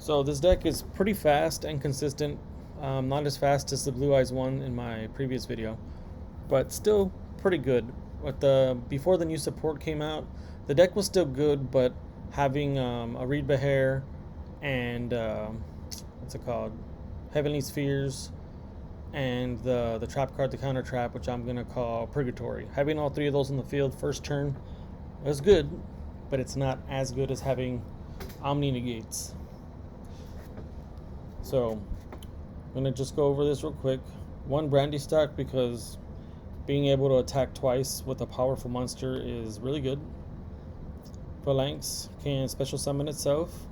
So this deck is pretty fast and consistent. Not as fast as the Blue Eyes one in my previous video, but still pretty good. Before the new support came out, the deck was still good, but having a Reed Behair and what's it called, Heavenly Spheres, and the trap card, the counter trap, which I'm gonna call Purgatory. Having all three of those in the field first turn was good, but it's not as good as having Omni Negates. So I'm gonna just go over this real quick. One Brandy stock, because being able to attack twice with a powerful monster is really good. Phalanx can special summon itself.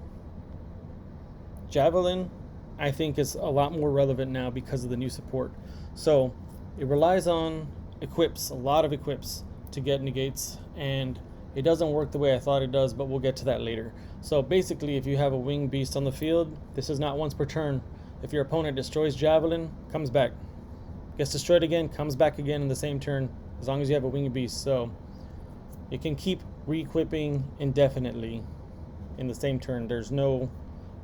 Javelin, I think, is a lot more relevant now because of the new support. So it relies on equips, a lot of equips, to get negates, and it doesn't work the way I thought it does, but we'll get to that later. So basically, if you have a winged beast on the field, this is not once per turn. If your opponent destroys Javelin, comes back, gets destroyed again, comes back again in the same turn, as long as you have a winged beast. So you can keep re-equipping indefinitely in the same turn. There's no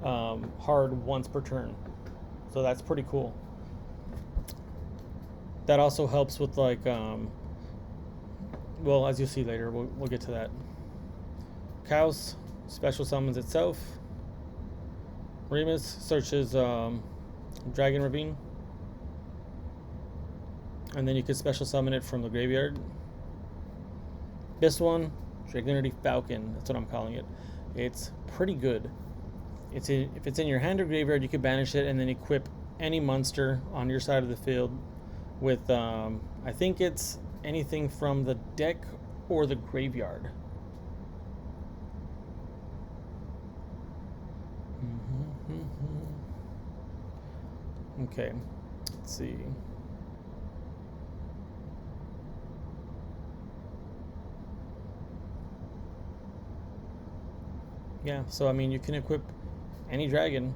hard once per turn, so that's pretty cool. That also helps with, like, well, as you'll see later, we'll get to that. Chaos special summons itself. Remus searches Dragon Ravine, and then you can special summon it from the graveyard. This one, Dragunity Falcon, that's what I'm calling it. It's pretty good. If it's in your hand or graveyard, you can banish it and then equip any monster on your side of the field with, I think it's anything from the deck or the graveyard. Okay, let's see. Yeah, so I mean, you can equip any dragon.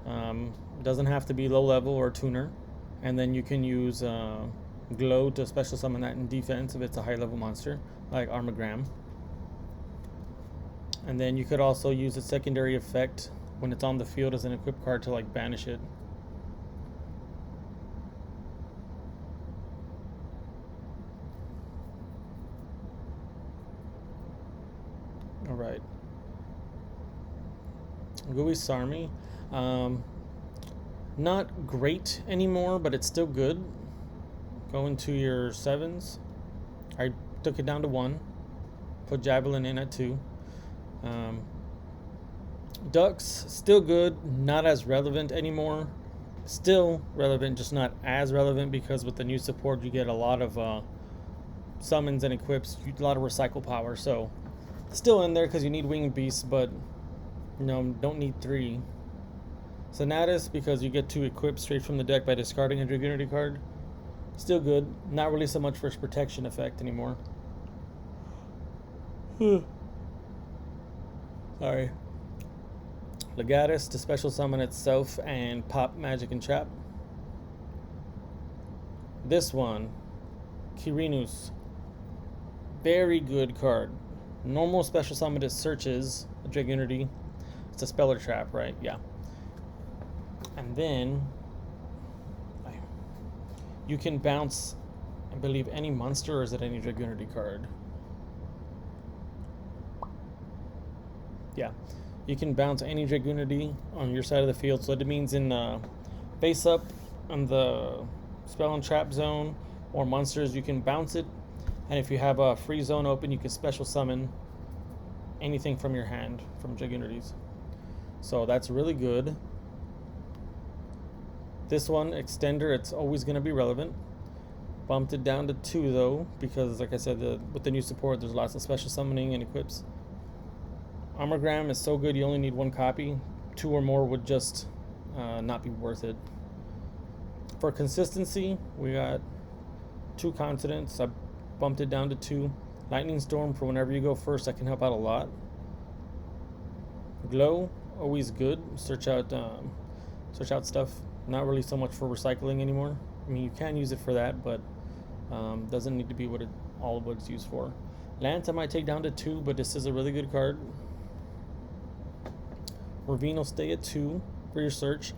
It doesn't have to be low level or tuner, and then you can use glow to special summon that in defense if it's a high level monster like Armagram. And then you could also use a secondary effect when it's on the field as an equip card to, like, banish it. All right. Gooey Sarmi, not great anymore, but it's still good. Go into your 7s. I took it down to 1. Put Javelin in at 2. Ducks, still good, not as relevant anymore. Still relevant, just not as relevant, because with the new support you get a lot of summons and equips, a lot of recycle power. So still in there because you need winged beasts, but don't need 3. Sonatus, because you get to equip straight from the deck by discarding a Dragunity card. Still good. Not really so much for its protection effect anymore. Sorry. Legatus to special summon itself and pop magic and trap. This one, Kirinus. Very good card. Normal special summon it searches a Dragunity. It's a speller trap, right? Yeah. And then you can bounce, I believe, any monster, or is it any Dragunity card? Yeah. You can bounce any Dragunity on your side of the field. So it means in face up on the spell and trap zone or monsters, you can bounce it. And if you have a free zone open, you can special summon anything from your hand from Dragunities. So that's really good. This one, Extender, it's always going to be relevant. Bumped it down to 2 though, because like I said, with the new support, there's lots of special summoning and equips. Armagram is so good, you only need 1 copy. 2 or more would just not be worth it. For consistency, we got 2 Continents. I bumped it down to 2. Lightning Storm for whenever you go first, that can help out a lot. Glow, always good. Search out stuff. Not really so much for recycling anymore. I mean, you can use it for that, but doesn't need to be all of what it's used for. Lance I might take down to 2, but this is a really good card. Ravine will stay at 2 for your search.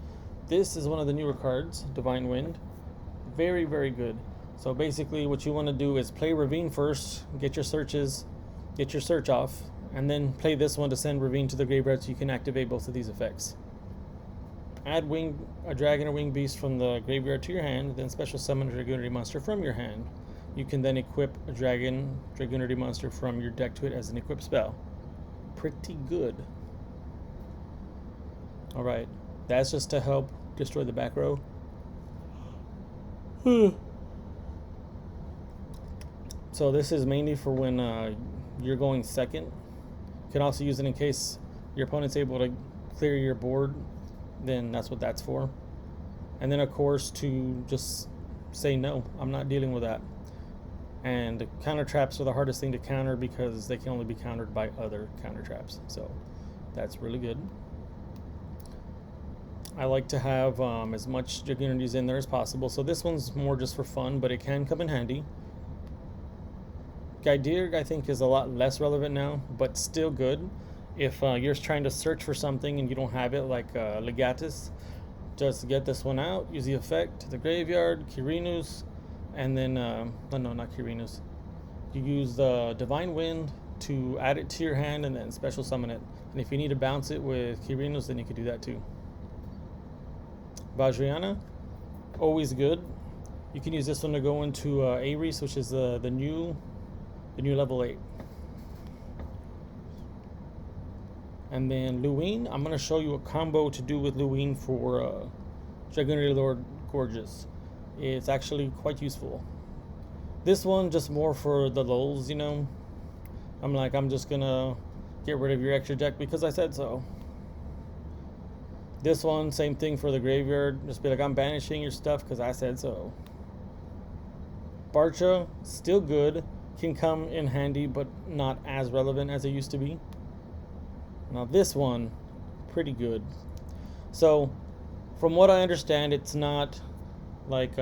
This is one of the newer cards, Divine Wind. Very, very good. So basically what you want to do is play Ravine first, get your search off, and then play this one to send Ravine to the graveyard so you can activate both of these effects. Add a dragon or winged beast from the graveyard to your hand, then special summon a Dragunity monster from your hand. You can then equip a Dragunity monster from your deck to it as an equipped spell. Pretty good. Alright, that's just to help destroy the back row. So this is mainly for when you're going second. You can also use it in case your opponent's able to clear your board, then that's what that's for. And then of course to just say no, I'm not dealing with that. And counter traps are the hardest thing to counter because they can only be countered by other counter traps. So that's really good. I like to have as much Dragunities in there as possible. So this one's more just for fun, but it can come in handy. Gaidir, I think, is a lot less relevant now, but still good. If you're trying to search for something and you don't have it, like Legatus, just get this one out, use the effect to the graveyard, Kirinus, and then, no, not Kirinus. You use the Divine Wind to add it to your hand and then special summon it. And if you need to bounce it with Kirinus, then you could do that too. Vajrayana, always good. You can use this one to go into Ares, which is the new level 8. And then Luwine, I'm going to show you a combo to do with Luwine for Dragunity Lord Gorgeous. It's actually quite useful. This one just more for the lulz, you know. I'm just going to get rid of your extra deck because I said so. This one, same thing for the graveyard. Just be like, I'm banishing your stuff because I said so. Barcha, still good. Can come in handy, but not as relevant as it used to be. Now this one, pretty good. So, from what I understand, it's not like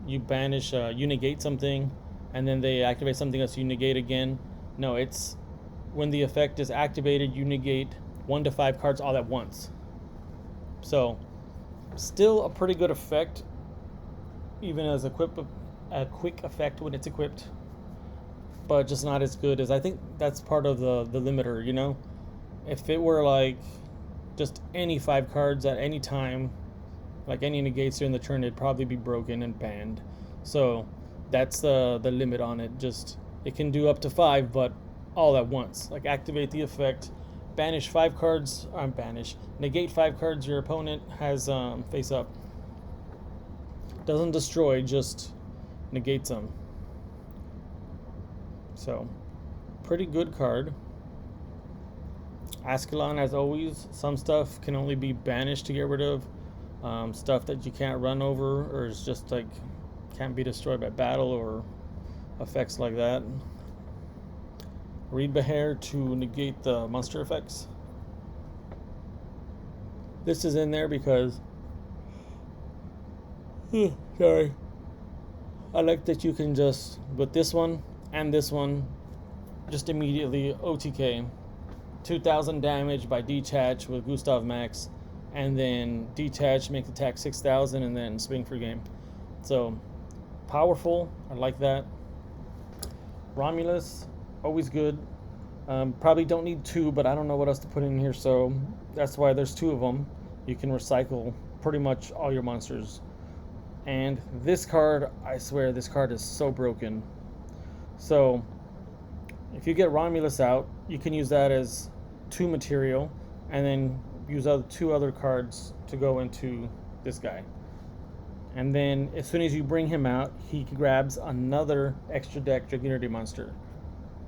you banish, you negate something, and then they activate something else, you negate again. No, it's when the effect is activated, you negate 1 to 5 cards all at once. So, still a pretty good effect, even as a quick effect when it's equipped, but just not as good as, I think that's part of the limiter, you know? If it were like just any 5 cards at any time, like any negates during the turn, it'd probably be broken and banned. So that's the limit on it. Just, it can do up to 5, but all at once. Like activate the effect, banish 5 cards, negate 5 cards your opponent has face up. Doesn't destroy, just negates them. So, pretty good card. Ascalon, as always, some stuff can only be banished to get rid of. Stuff that you can't run over or is just like can't be destroyed by battle or effects like that. Reed Behair to negate the monster effects. This is in there because sorry. I like that you can just, with this one and this one, just immediately OTK 2,000 damage by detach with Gustav Max, and then detach, make attack 6,000, and then swing for game. So powerful, I like that. Romulus, always good. Probably don't need 2, but I don't know what else to put in here, so that's why there's 2 of them. You can recycle pretty much all your monsters. And this card, I swear, this card is so broken. So if you get Romulus out, you can use that as 2 material, and then use 2 other cards to go into this guy. And then as soon as you bring him out, he grabs another extra deck Dragunity monster.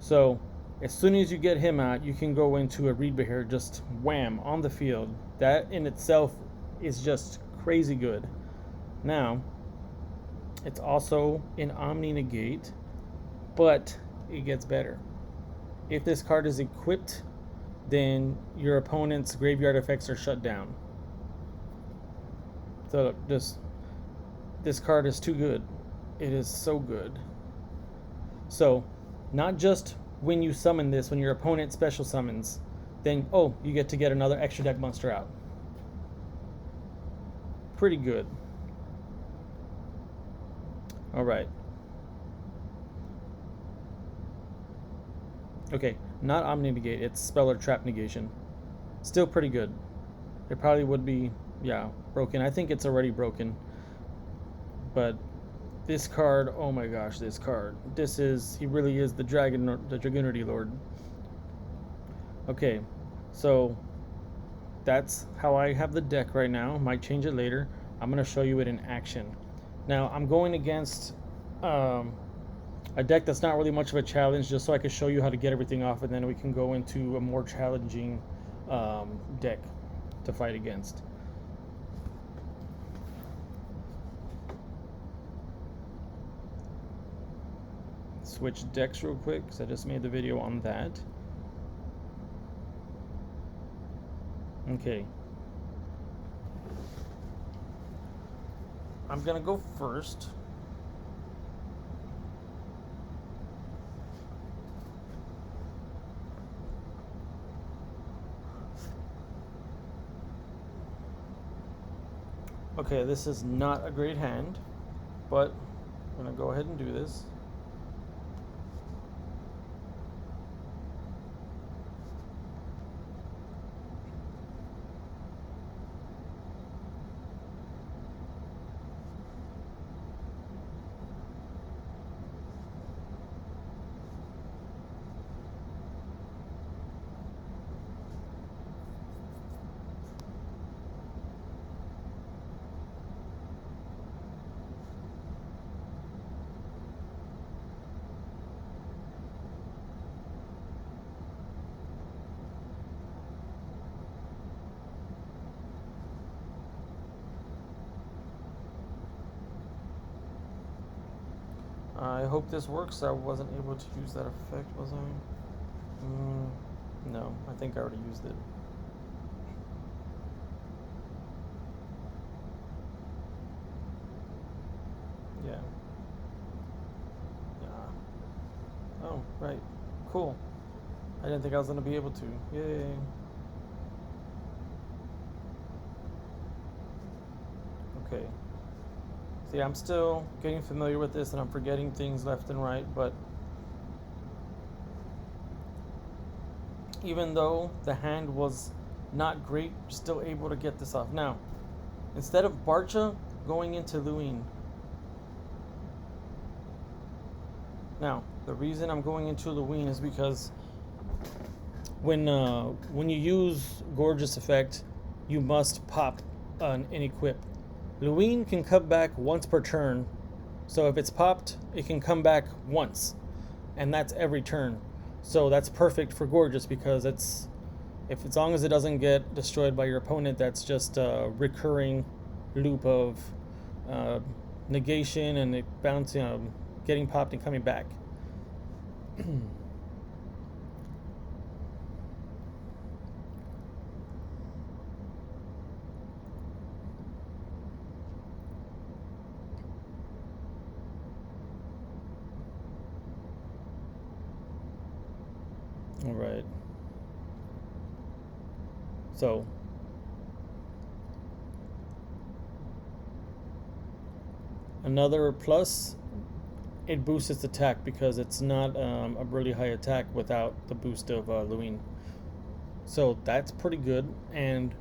So as soon as you get him out, you can go into a Reed Behair, just wham, on the field. That in itself is just crazy good. Now, it's also an Omni Negate, but it gets better. If this card is equipped, then your opponent's graveyard effects are shut down. So this card is too good. It is so good. So not just when you summon this, when your opponent special summons, then oh, you get to get another extra deck monster out. Pretty good. All right. Okay, not Omni Negate, it's Spell or Trap Negation. Still pretty good. It probably would be, yeah, broken. I think it's already broken. But this card, oh my gosh, this card. He really is the Dragunity Lord. Okay, so that's how I have the deck right now. Might change it later. I'm going to show you it in action. Now, I'm going against a deck that's not really much of a challenge, just so I can show you how to get everything off, and then we can go into a more challenging deck to fight against. Switch decks real quick, because I just made the video on that. Okay. I'm gonna go first. Okay, this is not a great hand, but I'm gonna go ahead and do this. I hope this works. I wasn't able to use that effect, was I? No, I think I already used it. Yeah. Yeah. Oh, right. Cool. I didn't think I was going to be able to. Yay. Okay. See, I'm still getting familiar with this and I'm forgetting things left and right, but even though the hand was not great, still able to get this off. Now, instead of Barcha, going into Luin. Now, the reason I'm going into Luin is because when you use Gorgeous Effect, you must pop an equip. Luin can come back once per turn, so if it's popped, it can come back once, and that's every turn. So that's perfect for Gorgeous because as long as it doesn't get destroyed by your opponent, that's just a recurring loop of negation and it bouncing, getting popped and coming back. All right. So another plus, it boosts its attack because it's not a really high attack without the boost of Luin. So that's pretty good, and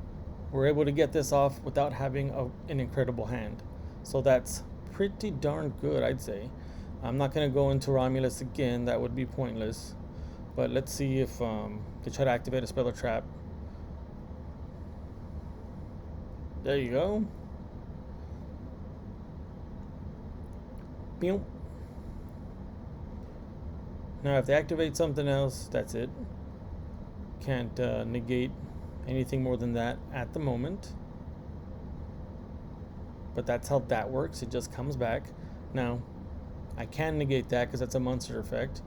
we're able to get this off without having an incredible hand. So that's pretty darn good, I'd say. I'm not going to go into Romulus again, that would be pointless. But let's see if they try to activate a spell or trap. There you go. Pew. Now if they activate something else, that's it. Can't negate anything more than that at the moment. But that's how that works. It just comes back. Now, I can negate that because that's a monster effect.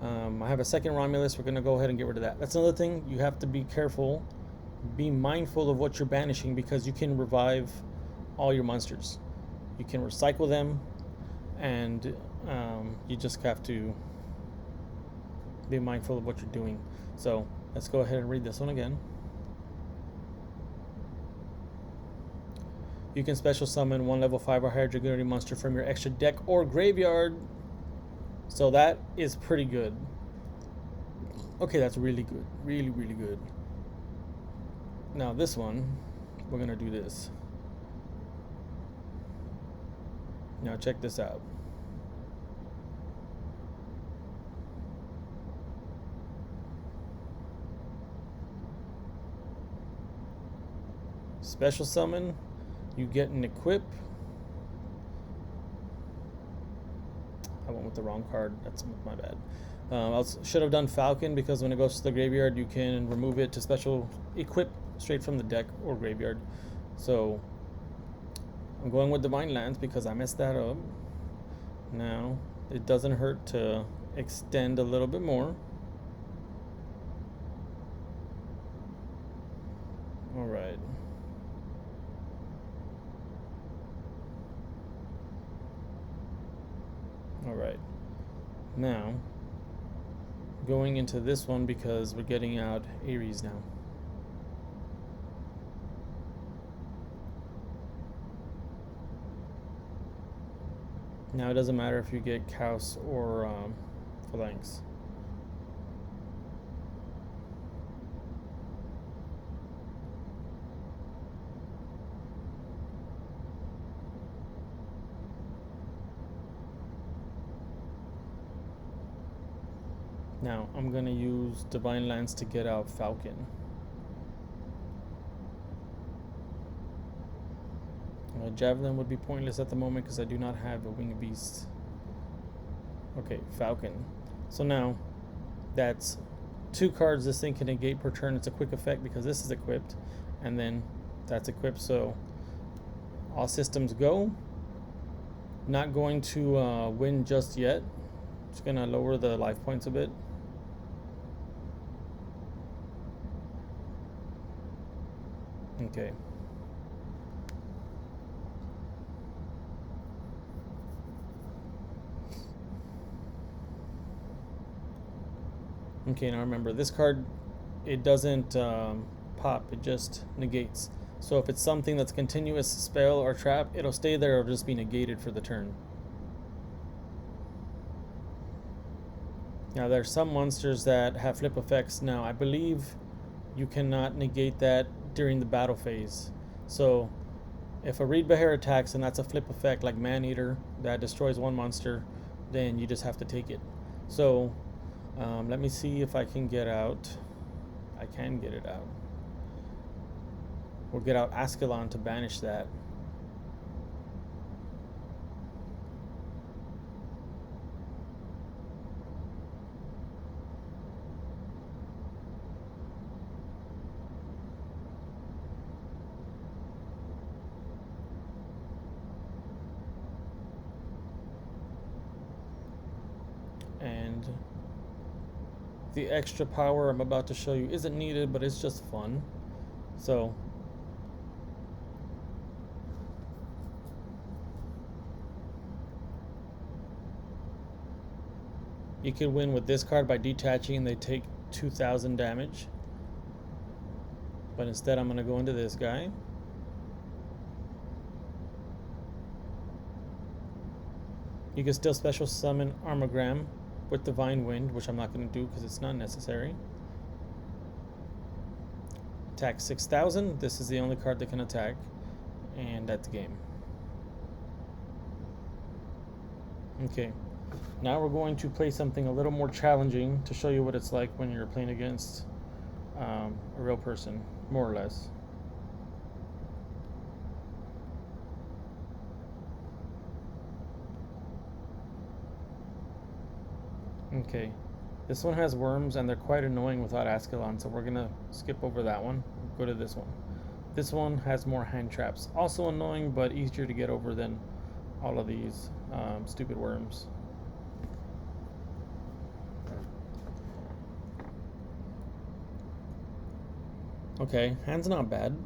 I have a second Romulus. We're going to go ahead and get rid of that. That's another thing. You have to be careful. Be mindful of what you're banishing because you can revive all your monsters. You can recycle them, and you just have to be mindful of what you're doing. So Let's go ahead and read this one again. You can special summon one level 5 or higher Dragunity monster from your extra deck or graveyard. So that is pretty good. Okay, that's really good. Really, really good. Now this one, we're going to do this. Now check this out. Special summon, you get an equip. I went with the wrong card. That's my bad. I should have done Falcon, because when it goes to the graveyard, you can remove it to special equip straight from the deck or graveyard. So I'm going with Divine Lance because I messed that up. Now it doesn't hurt to extend a little bit more. All right. All right. Now going into this one because we're getting out Eddiezj now. Now it doesn't matter if you get Chaos or Phalanx. Now I'm gonna use Divine Lance to get out Falcon. Javelin would be pointless at the moment because I do not have a Winged Beast. Okay, Falcon. So now that's 2 cards this thing can negate per turn. It's a quick effect because this is equipped, and then that's equipped. So all systems go. Not going to win just yet. Just gonna lower the life points a bit. Okay. Okay, now remember, this card, it doesn't pop, it just negates. So if it's something that's continuous spell or trap, it'll stay there, it'll just be negated for the turn. Now there's some monsters that have flip effects. Now I believe you cannot negate that during the battle phase. So if a Reed Bear attacks and that's a flip effect like Man-Eater that destroys one monster, then you just have to take it. So let me see if I can get out. I can get it out. We'll get out Ascalon to banish that. And the extra power I'm about to show you isn't needed, but it's just fun. So you could win with this card by detaching and they take 2,000 damage. But instead I'm going to go into this guy. You can still special summon Armogram with Divine Wind, which I'm not going to do because it's not necessary. Attack 6,000. This is the only card that can attack, and that's the game. Okay, now we're going to play something a little more challenging to show you what it's like when you're playing against a real person, more or less. Okay, this one has worms and they're quite annoying without Ascalon, so we're gonna skip over that one. Go to this one. This one has more hand traps, also annoying but easier to get over than all of these stupid worms. Okay, hand's not bad.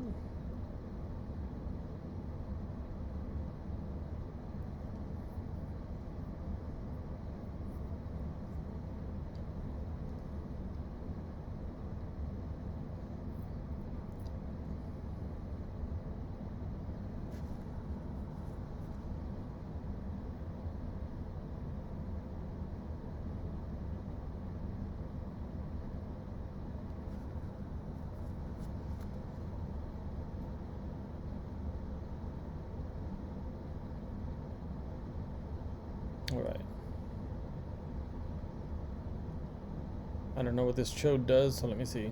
don't know what this chode does, so let me see.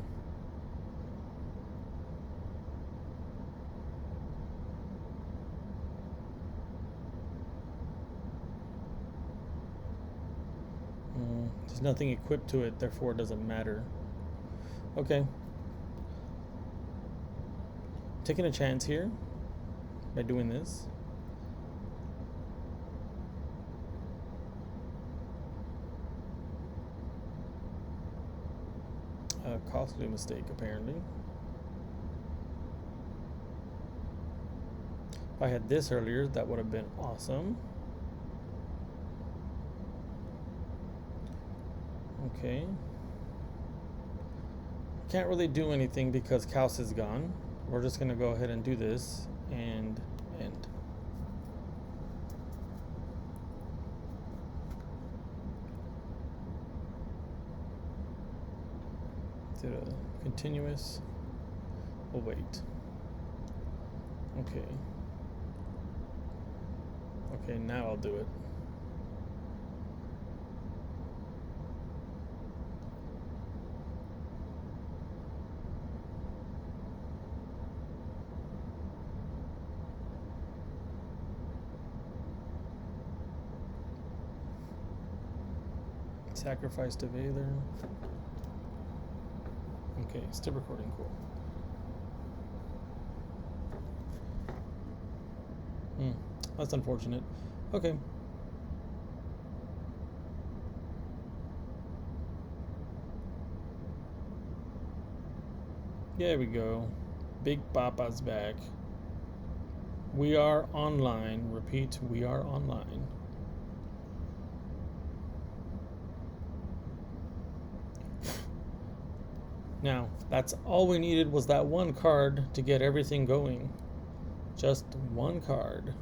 There's nothing equipped to it, therefore it doesn't matter. Okay. Taking a chance here by doing this. A costly mistake, apparently. If I had this earlier, that would have been awesome. Okay. Can't really do anything because Kaus is gone. We're just going to go ahead and do this and end. Did a continuous. We'll wait. Okay. Okay, now I'll do it. Sacrifice to Vather. Okay, still recording, cool. That's unfortunate. Okay. There we go. Big Papa's back. We are online. Repeat, we are online. Now, that's all we needed was that one card to get everything going. Just one card.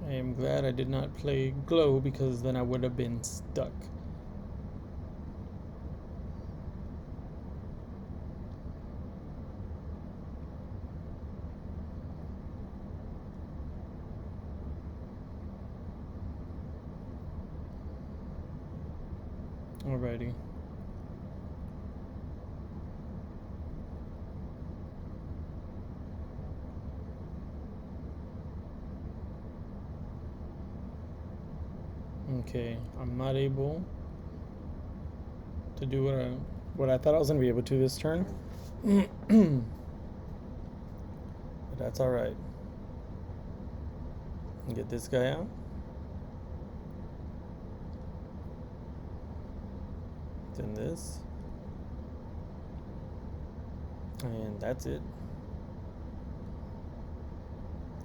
I am glad I did not play Glow because then I would have been stuck. Alrighty. Okay, I'm not able to do what I thought I was going to be able to this turn. But that's alright. Get this guy out. Then this. And that's it.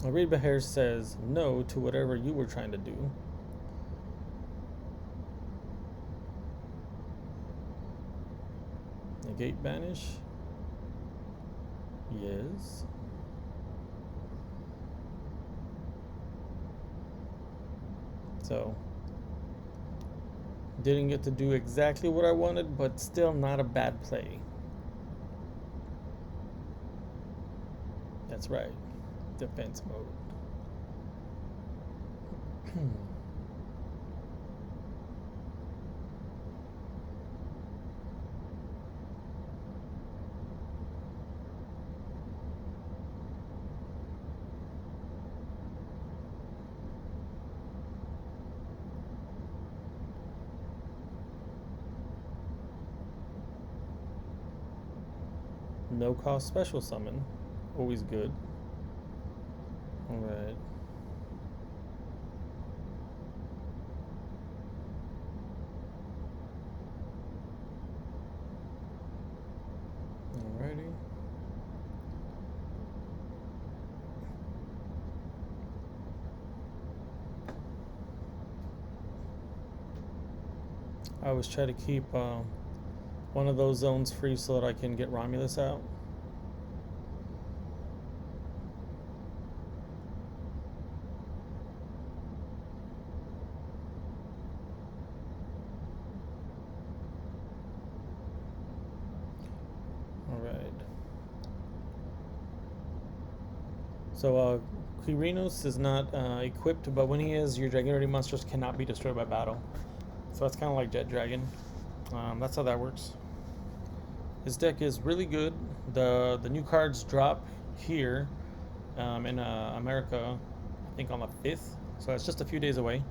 Reed Behair says no to whatever you were trying to do. Negate banish. Yes. So didn't get to do exactly what I wanted, but still not a bad play. That's right. Defense mode. No cost special summon. Always good. Alright. Alrighty. I always try to keep one of those zones free so that I can get Romulus out. Alright. So, Quirinus is not equipped, but when he is, your Dragunity monsters cannot be destroyed by battle. So that's kind of like Jet Dragon. That's how that works. His deck is really good. The new cards drop here in America, I think on the 5th. So it's just a few days away.